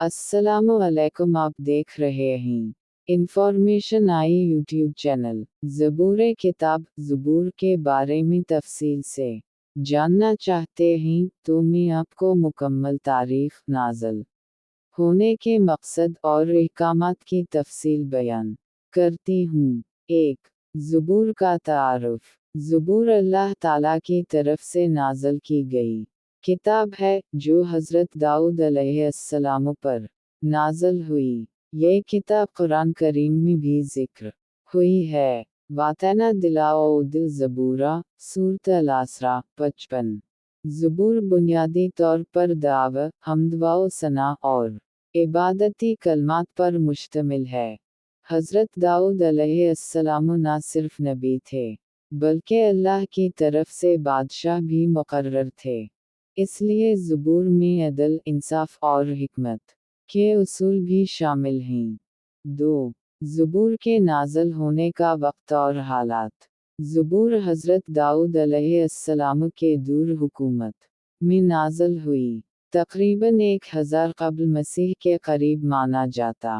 अस्सलामु अलैकुम, आप देख रहे हैं इंफॉर्मेशन आई यूट्यूब चैनल। ज़बूर किताब ज़बूर के बारे में तफसील से जानना चाहते हैं तो मैं आपको मुकम्मल तारीख, नाज़िल होने के मकसद और अहकामात की तफसील बयान करती हूँ। 1. ज़बूर का तारुफ। ज़बूर अल्लाह ताला की तरफ से नाज़िल की गई किताब है जो हज़रत दाऊद अलैहिस्सलाम पर नाज़िल हुई। ये किताब कुरान करीम में भी ज़िक्र हुई है। वातना दिलाओ दिल ज़बूरा, सूरत अल-असरा 55। ज़बूर बुनियादी तौर पर दाव, हम्द व सना और इबादती कलमात पर मुश्तमिल है। हज़रत दाऊद अलैहिस्सलाम न सिर्फ नबी थे, बल्कि अल्लाह की तरफ से बादशाह भी मुकर्रर थे। इसलिए ज़बूर में अदल, इंसाफ और हिकमत के उसूल भी शामिल हैं। 2. ज़बूर के नाज़िल होने का वक्त और हालात। ज़बूर हज़रत दाऊद अलैहिस्सलाम के दूर हुकूमत में नाज़िल हुई। तक़रीबन 1000 क़ब्ल मसीह के करीब माना जाता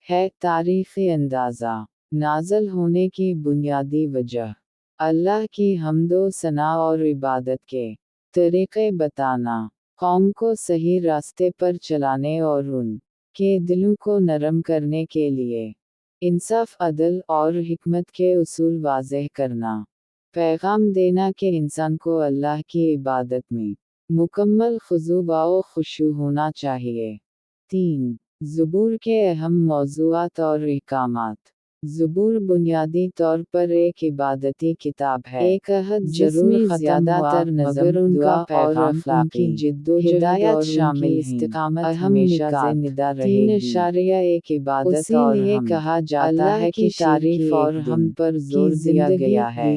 है। तारीख़ी अंदाज़ा। नाज़िल होने की बुनियादी वजह अल्लाह की हम्दो सना और इबादत के तरीक़े बताना, कौम को सही रास्ते पर चलाने और उन के दिलों को नरम करने के लिए इंसाफ, अदल और हिकमत के उसूल वाज़ेह करना। पैगाम देना कि इंसान को अल्लाह की इबादत में मुकम्मल खुज़ू व खुशू होना चाहिए। 3. ज़बूर के अहम मौज़ूआत और अहकामात। ज़बूर बुनियादी तौर पर एक इबादती किताब है। एक अहद जिसमें ज़्यादातर नज़म, दुआ और अखलाकी हिदायत शामिल हैं। इस्तिकामत हमेशा ज़िंदा रहेगी। 3.1 इबादत और हमद। कहा जाता है कि तारीफ और हमद पर जोर दिया गया है।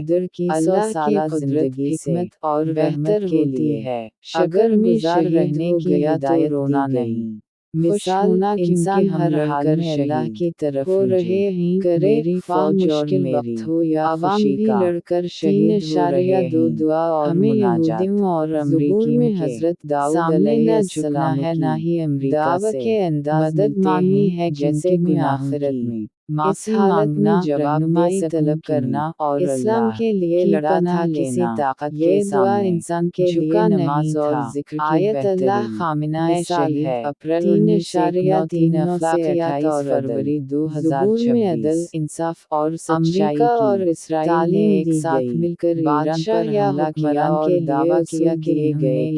अल्लाह की क़ुदरत, हिकमत और बेहतर के लिए है। अगर गुज़ार रहने की हिदायत रोना नहीं, मिसाल होना, इंसान हर हाल में अल्लाह की तरफ हो रहे हैं, करे फौज और मेरी हो या आवाम भी लड़कर शहीद हो रहे हैं। दुआ और हमें यहूदियों और अमरीकियों में हज़रत दाऊद अलैहिस्सलाम है, ना ही अमरीका से मदद मांगनी है जैसे में आखिरत में माफ़ी मांगना, रहनुमाई तलब करना और इस्लाम के लिए लड़ना किसी ताकत के सामने इंसान के लिए नमाज और ज़िक्र की बेहतरीन खामिना शहीद है। अप्रैल 3.3 अखलाकियात और फरवरी 2026 में अदल, इंसाफ और सच्चाई की और इसराइल ने एक साथ मिलकर बादशाह या हुक्मरान के दावा किया कि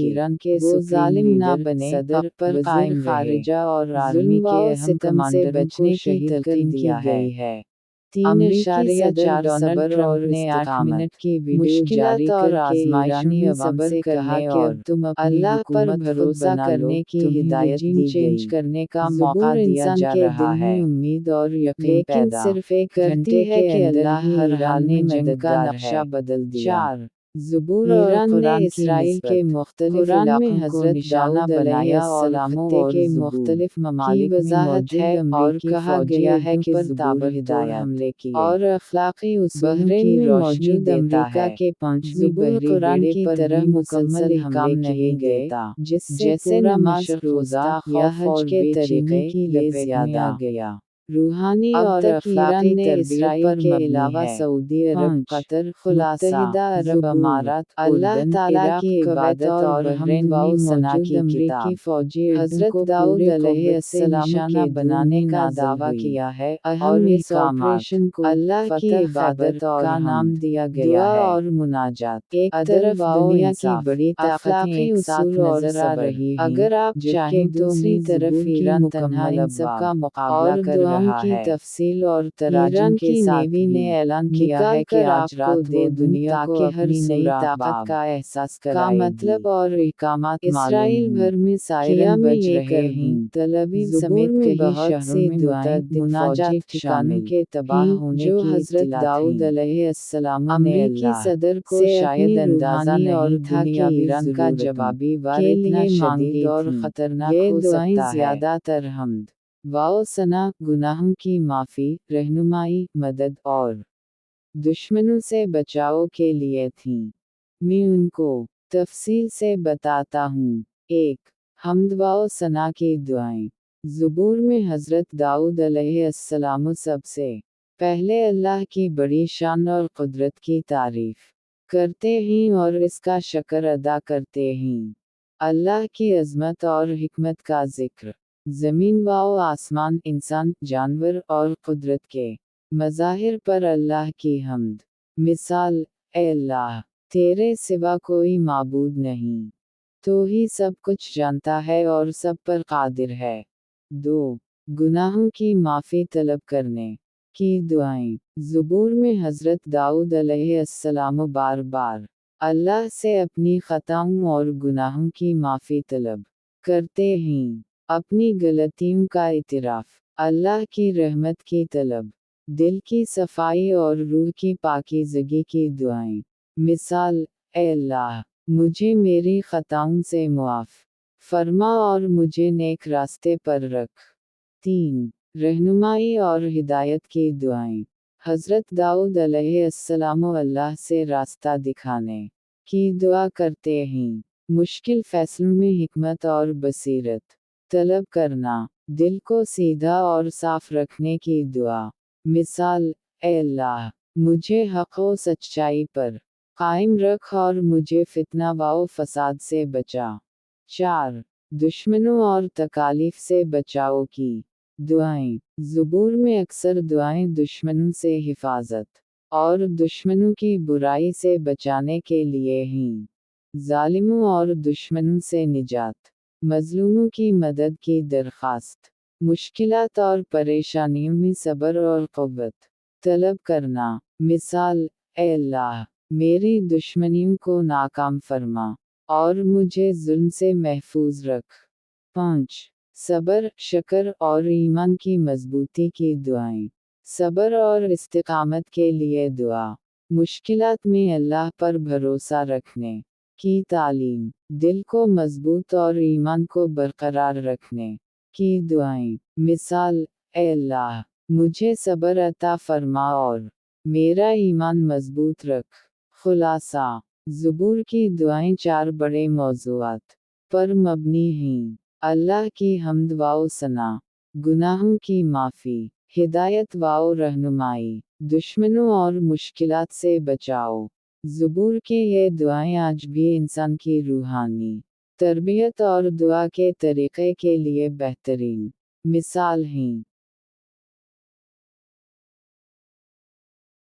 ईरान के वो जालिम ना बने, सदर पर कायम खारिजा और आर्मी के अहम कमांडर बचने की तलकीन की गई है। 3.4 डोनाल्ड ट्रंप ने 8 मिनट की वीडियो जारी और आज़माइशों में सब्र से कहा कि अब तुम अल्लाह पर भरोसा करने की हिदायत दी गई। करने का मौका दिया जा रहा है। उम्मीद और यकीन पैदा सिर्फ एक घंटे है कि अल्लाह हर हाल में जंग का नक्शा बदल दिया। 4. ज़बूर ईरान ने इसराइल के मुख्तलिफ इलाक़ों को निशाना बनाया और खत्ते के मुख्तलिफ ममालिक में मौजूद है और कहा गया है कि ज़बूर हिदायत हमले की और अखलाकी उसूलों की रोशनी देता है। के 5वीं बहरी बेड़े पर तरह मुकम्मल हमले नहीं गए, जिससे नमाज, रोज़ा या हज के तरीक़े की लपेट में आ गया। रूहानी और अखलाकी ने इसराइल के अलावा सऊदी अरब, कतर, मुत्तहिदा अरब अमारात, अल्लाह ताला की इबादत और बहरीन व सना की अमरीकी फौजी हज़रत दाऊद अलैहिस्सलाम के बनाने का दावा किया है और इस ऑपरेशन को अल्लाह की इबादत का नाम दिया गया है और मुनाजात। एक तरफ दुनिया की बड़ी ताकतें एक साथ नजर आ रही हैं, अगर आप चाहें तो दूसरी तरफ ईरान तन्हा इन सब का मुकाबला कर रहा है। तफसील और तराजम के साथ नेवी ने ऐलान किया है कि आज रात दे दुनिया को हर नई ताकत का एहसास कराएगी। का मतलब और अहकामात इसराइल भर में सायरन बज रहे हैं। तल अवीव समेत कई शहरों में दुआएं, मुनाजात, ठिकानों के तबाह होने जो हज़रत दाऊद अलैहिस्सलाम ने अल्लाह सदर को शायद अंदाज़ा नहीं था कि ईरान का जवाबी वार इतना शदीद और ख़तरनाक हो सकता है। ज़्यादातर हमद व सना, गुनाहों की माफ़ी, रहनुमाई, मदद और दुश्मनों से बचाव के लिए थीं। मैं उनको तफसील से बताता हूँ। 1. हम्द व सना की दुआएं। ज़बूर में हज़रत दाऊद अलैहिस्सलाम सबसे पहले अल्लाह की बड़ी शान और कुदरत की तारीफ करते हैं और इसका शुक्र अदा करते हैं। अल्लाह की अज़मत और हिकमत का ज़िक्र ज़मीन व आसमान, इंसान, जानवर और कुदरत के मज़ाहिर पर अल्लाह की हम्द। मिसाल, ए अल्लाह, तेरे सिवा कोई माबूद नहीं, तो ही सब कुछ जानता है और सब पर कादिर है। 2. गुनाहों की माफ़ी तलब करने की दुआएं। ज़बूर में हज़रत दाऊद अलैहिस्सलाम बार बार अल्लाह से अपनी ख़ताओं और गुनाहों की माफ़ी तलब करते हैं। अपनी गलतियों का इतिराफ़, अल्लाह की रहमत की तलब, दिल की सफाई और रूह की पाकीज़गी की दुआएं। मिसाल, ए अल्लाह, मुझे मेरी ख़ताओं से मुआफ़ फरमा और मुझे नेक रास्ते पर रख। 3. रहनुमाई और हिदायत की दुआएं। हज़रत दाऊद अलैहिस्सलाम अल्लाह से रास्ता दिखाने की दुआ करते हैं। मुश्किल फैसलों में हिकमत और बसीरत तलब करना, दिल को सीधा और साफ रखने की दुआ। मिसाल, ए अल्लाह, मुझे हक़ व सच्चाई पर कायम रख और मुझे फितना व फसाद से बचा। 4. दुश्मनों और तकालीफ से बचाव की दुआएं। ज़बूर में अक्सर दुआएं दुश्मनों से हिफाजत और दुश्मनों की बुराई से बचाने के लिए हैं। ज़ालिमों और दुश्मनों से निजात, मज़लूमों की मदद की दरख्वास्त, मुश्किलात और परेशानियों में सब्र और क़ुव्वत तलब करना। मिसाल, ए अल्लाह, मेरी दुश्मनियों को नाकाम फरमा और मुझे जुल्म से महफूज रख। 5. सब्र, शुक्र और ईमान की मजबूती की दुआएं। सब्र और इस्तिकामत के लिए दुआ। मुश्किलात में अल्लाह पर भरोसा रखने की तालीम, दिल को मजबूत और ईमान को बरकरार रखने की दुआएं। मिसाल, ए अल्लाह, मुझे सब्र अता फरमा और मेरा ईमान मजबूत रख। खुलासा, ज़बूर की दुआएं 4 बड़े मौज़ूआत पर मबनी हैं। अल्लाह की हम्द व सना, गुनाहों की माफ़ी, हिदायत व रहनुमाई, दुश्मनों और मुश्किलात से बचाओ। ज़बूर के ये दुआएं आज भी इंसान की रूहानी तरबियत और दुआ के तरीक़े के लिए बेहतरीन मिसाल हैं।